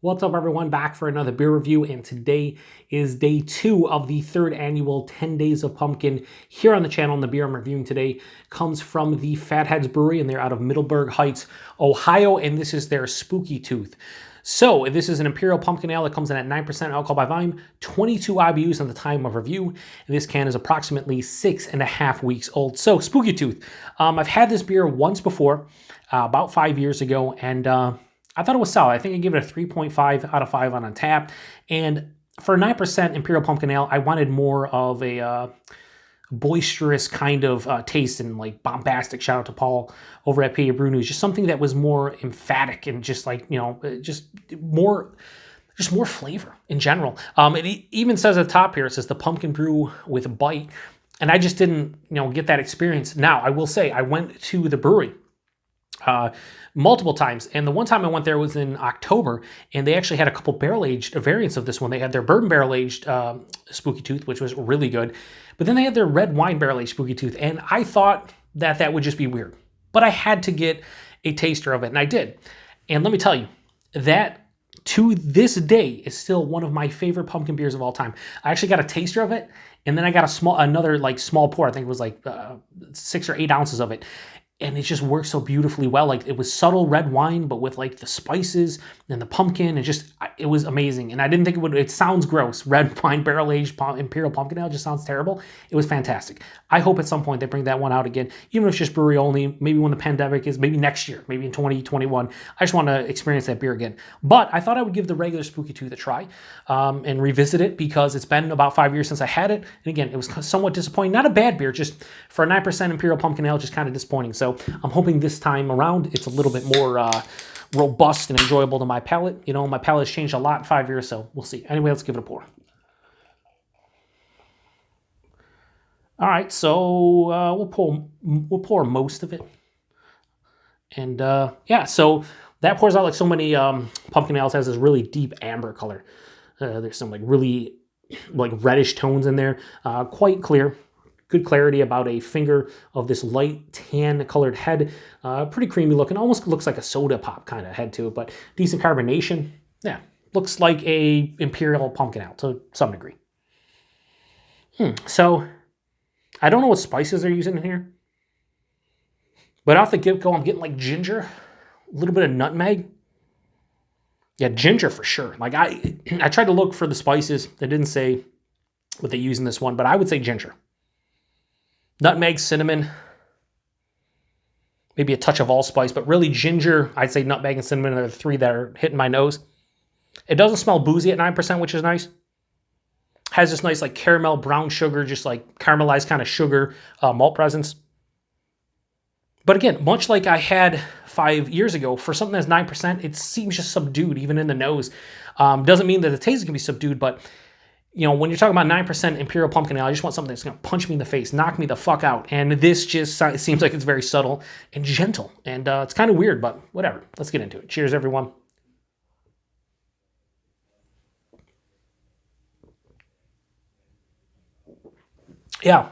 What's up, everyone? Back for another beer review, and today is day 2 of the 3rd annual 10 Days of Pumpkin here on the channel. And the beer I'm reviewing today comes from the Fatheads Brewery, and they're out of Middleburg Heights, Ohio, and this is their Spooky Tooth. So this is an Imperial Pumpkin Ale that comes in at 9% alcohol by volume, 22 IBUs on the time of review, and this can is approximately 6.5 weeks old. So Spooky Tooth. I've had this beer once before, about 5 years ago, and I thought it was solid. I think I gave it a 3.5 out of 5 on Untappd. And for 9% Imperial Pumpkin Ale, I wanted more of a boisterous kind of taste and like bombastic. Shout out to Paul over at PaTroll Brew News. Just something that was more emphatic and just like, you know, just more flavor in general. It even says at the top here, it says the pumpkin brew with a bite. And I just didn't, get that experience. Now, I will say I went to the brewery multiple times, and the one time I went there was in October, and they actually had a couple barrel-aged variants of this one. They had their bourbon barrel-aged Spooky Tooth, which was really good, but then they had their red wine barrel-aged Spooky Tooth, and I thought that that would just be weird, but I had to get a taster of it, and I did. And let me tell you, that to this day is still one of my favorite pumpkin beers of all time. I actually got a taster of it, and then I got another small pour. I think it was like 6 or 8 ounces of it. And it just works so beautifully well. Like, it was subtle red wine, but with like the spices and the pumpkin, it was amazing. And I didn't think it sounds gross. Red wine barrel-aged Imperial Pumpkin Ale just sounds terrible. It was fantastic. I hope at some point they bring that one out again, even if it's just brewery only, maybe when the pandemic is, maybe next year, maybe in 2021. I just want to experience that beer again. But I thought I would give the regular Spooky Tooth a try and revisit it, because it's been about 5 years since I had it. And again, it was somewhat disappointing. Not a bad beer, just for a 9% Imperial Pumpkin Ale, just kind of disappointing. So I'm hoping this time around it's a little bit more robust and enjoyable to my palate. My palate has changed a lot in 5 years, so we'll see. Anyway, let's give it a pour. All right, so we'll pour most of it, and yeah, so that pours out like so many pumpkin ales. Has this really deep amber color. There's some really reddish tones in there, quite clear. Good clarity, about a finger of this light tan colored head. Pretty creamy looking, almost looks like a soda pop kind of head to it, but decent carbonation. Yeah, looks like a Imperial Pumpkin Ale to some degree. So I don't know what spices they're using in here, but off the get-go, I'm getting like ginger, a little bit of nutmeg. Yeah, ginger for sure. Like I tried to look for the spices. They didn't say what they use in this one, but I would say ginger. Nutmeg, cinnamon, maybe a touch of allspice, but really ginger, I'd say nutmeg and cinnamon are the three that are hitting my nose. It doesn't smell boozy at 9%, which is nice. Has this nice like caramel, brown sugar, just like caramelized kind of sugar malt presence. But again, much like I had 5 years ago, for something that's 9%, it seems just subdued, even in the nose. Doesn't mean that the taste can be subdued, but when you're talking about 9% Imperial Pumpkin Ale, I just want something that's going to punch me in the face, knock me the fuck out. And this just seems like it's very subtle and gentle. And it's kind of weird, but whatever. Let's get into it. Cheers, everyone. Yeah,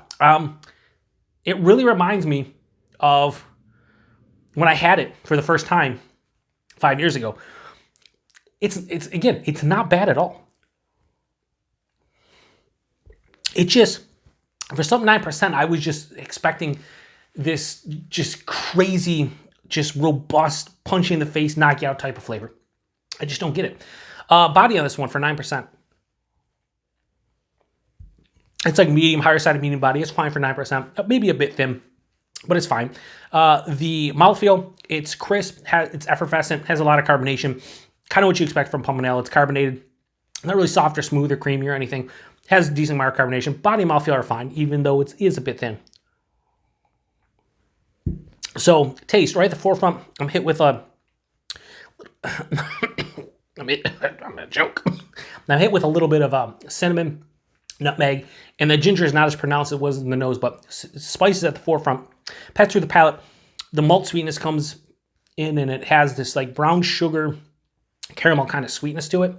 it really reminds me of when I had it for the first time 5 years ago. It's not bad at all. It just, for something 9%, I was just expecting this just crazy, just robust, punch you in the face, knock you out type of flavor. I just don't get it. Body on this one for 9%. It's like medium, higher side of medium body. It's fine for 9%. Maybe a bit thin, but it's fine. The mouthfeel, it's crisp, it's effervescent, has a lot of carbonation. Kind of what you expect from pumpkin ale. It's carbonated. Not really soft or smooth or creamy or anything. Has a decent amount of carbonation. Body and mouthfeel are fine, even though it is a bit thin. So, taste, right at the forefront, I'm hit with a... I'm gonna joke. I'm hit with a little bit of cinnamon, nutmeg, and the ginger is not as pronounced as it was in the nose, but spices at the forefront. Pets through the palate. The malt sweetness comes in, and it has this like brown sugar, caramel kind of sweetness to it.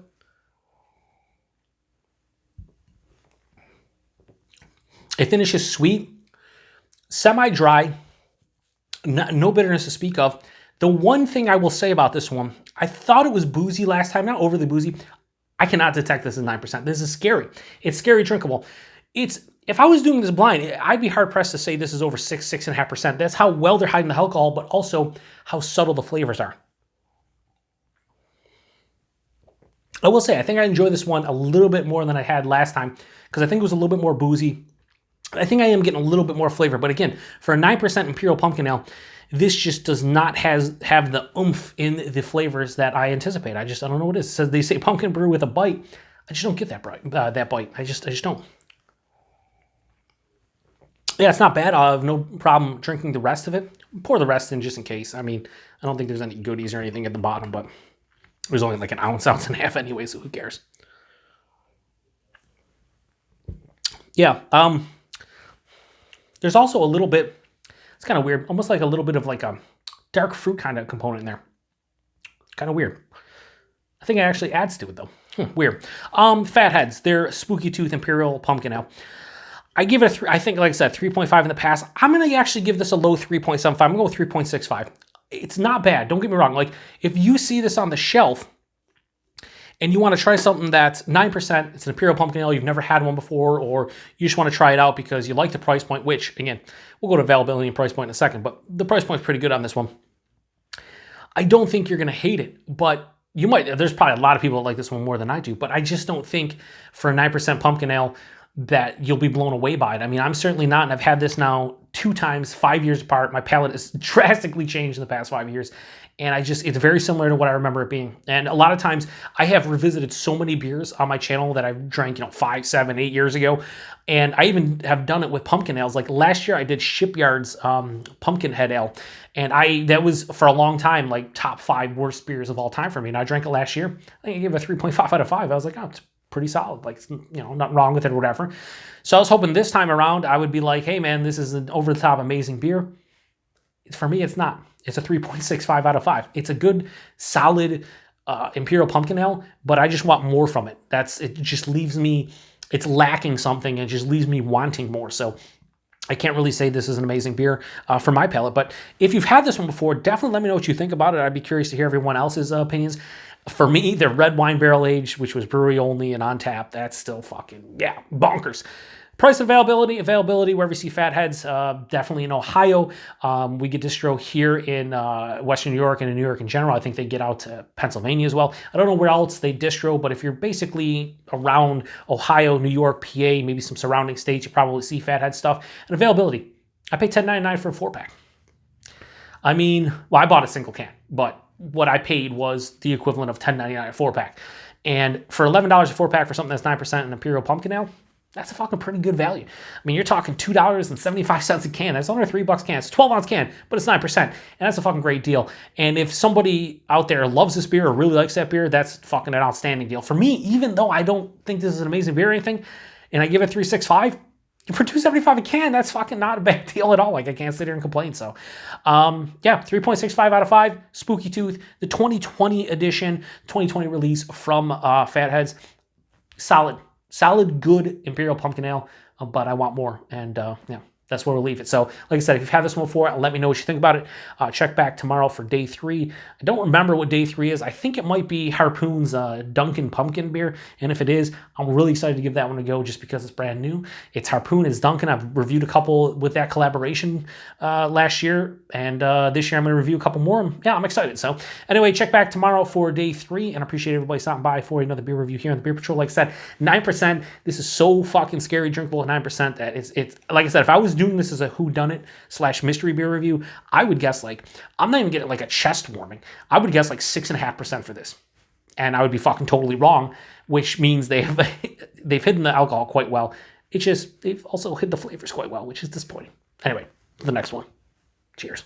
It finishes sweet, semi-dry, no bitterness to speak of. The one thing I will say about this one, I thought it was boozy last time, not overly boozy. I cannot detect this as 9%. This is scary. It's scary drinkable. If I was doing this blind, I'd be hard-pressed to say this is over 6.5%. That's how well they're hiding the alcohol, but also how subtle the flavors are. I will say, I think I enjoy this one a little bit more than I had last time because I think it was a little bit more boozy. I think I am getting a little bit more flavor, but again, for a 9% Imperial Pumpkin Ale, this just does not have the oomph in the flavors that I anticipate. I don't know what it is. It says they say pumpkin brew with a bite. I just don't get that bite. I just don't. Yeah, it's not bad. I have no problem drinking the rest of it. Pour the rest in just in case. I mean, I don't think there's any goodies or anything at the bottom, but there's only like an ounce and a half anyway, so who cares? Yeah, there's also a little bit, it's kind of weird, almost like a little bit of like a dark fruit kind of component in there. Kind of weird. I think it actually adds to it though. Weird. Fatheads, they're Spooky Tooth Imperial Pumpkin Ale. I give it I think, like I said, 3.5 in the past. I'm going to actually give this a low 3.75. I'm going to go with 3.65. It's not bad. Don't get me wrong. Like, if you see this on the shelf and you want to try something that's 9%, it's an Imperial Pumpkin Ale, you've never had one before, or you just want to try it out because you like the price point, which, again, we'll go to availability and price point in a second, but the price point's pretty good on this one. I don't think you're going to hate it, but you might. There's probably a lot of people that like this one more than I do, but I just don't think for a 9% Pumpkin Ale that you'll be blown away by it. I mean, I'm certainly not, and I've had this now 2 times, 5 years apart. My palate has drastically changed in the past 5 years, and it's very similar to what I remember it being. And a lot of times, I have revisited so many beers on my channel that I've drank, 5, 7, 8 years ago, and I even have done it with pumpkin ales. Like last year, I did Shipyard's Pumpkinhead Ale, and that was for a long time like top 5 worst beers of all time for me. And I drank it last year. I think I gave it a 3.5 out of 5. I was like, oh, it's pretty solid, like, nothing wrong with it or whatever. So I was hoping this time around I would be like, hey man, this is an over-the-top amazing beer. For me, it's not. It's a 3.65 out of 5. It's a good, solid Imperial Pumpkin Ale, but I just want more from it. It just leaves me, it's lacking something and just leaves me wanting more. So I can't really say this is an amazing beer for my palate, but if you've had this one before, definitely let me know what you think about it. I'd be curious to hear everyone else's opinions. For me, the red wine barrel aged, which was brewery only and on tap, that's still fucking, bonkers. Price availability, wherever you see Fatheads, definitely in Ohio. We get distro here in Western New York and in New York in general. I think they get out to Pennsylvania as well. I don't know where else they distro, but if you're basically around Ohio, New York, PA, maybe some surrounding states, you probably see Fathead stuff. And availability, I paid $10.99 for a 4-pack. I mean, well, I bought a single can, but what I paid was the equivalent of $10.99 a 4-pack. And for $11 a 4-pack for something that's 9% an Imperial Pumpkin Ale, that's a fucking pretty good value. I mean, you're talking $2.75 a can. That's under $3 a can. It's a 12-ounce can, but it's 9%. And that's a fucking great deal. And if somebody out there loves this beer or really likes that beer, that's fucking an outstanding deal. For me, even though I don't think this is an amazing beer or anything, and I give it 3.65, for $2.75 a can, that's fucking not a bad deal at all. Like, I can't sit here and complain. So, 3.65 out of 5. Spooky Tooth, the 2020 edition, 2020 release from Fatheads. Solid, good Imperial Pumpkin Ale, but I want more. And, that's where we'll leave it. So, like I said, if you've had this one before, let me know what you think about it. Check back tomorrow for day 3. I don't remember what day 3 is. I think it might be Harpoon's Dunkin' Pumpkin beer. And if it is, I'm really excited to give that one a go just because it's brand new. It's Harpoon, it's Dunkin'. I've reviewed a couple with that collaboration last year. And this year I'm going to review a couple more. Yeah, I'm excited. So, anyway, check back tomorrow for day 3. And I appreciate everybody stopping by for another beer review here on the Beer Patrol. Like I said, 9%. This is so fucking scary drinkable at 9% that it's like I said, if I was doing this as a whodunit / mystery beer review, I would guess I'm not even getting like a chest warming. I would guess 6.5% for this. And I would be fucking totally wrong, which means they've hidden the alcohol quite well. It's just, they've also hid the flavors quite well, which is disappointing. Anyway, the next one. Cheers.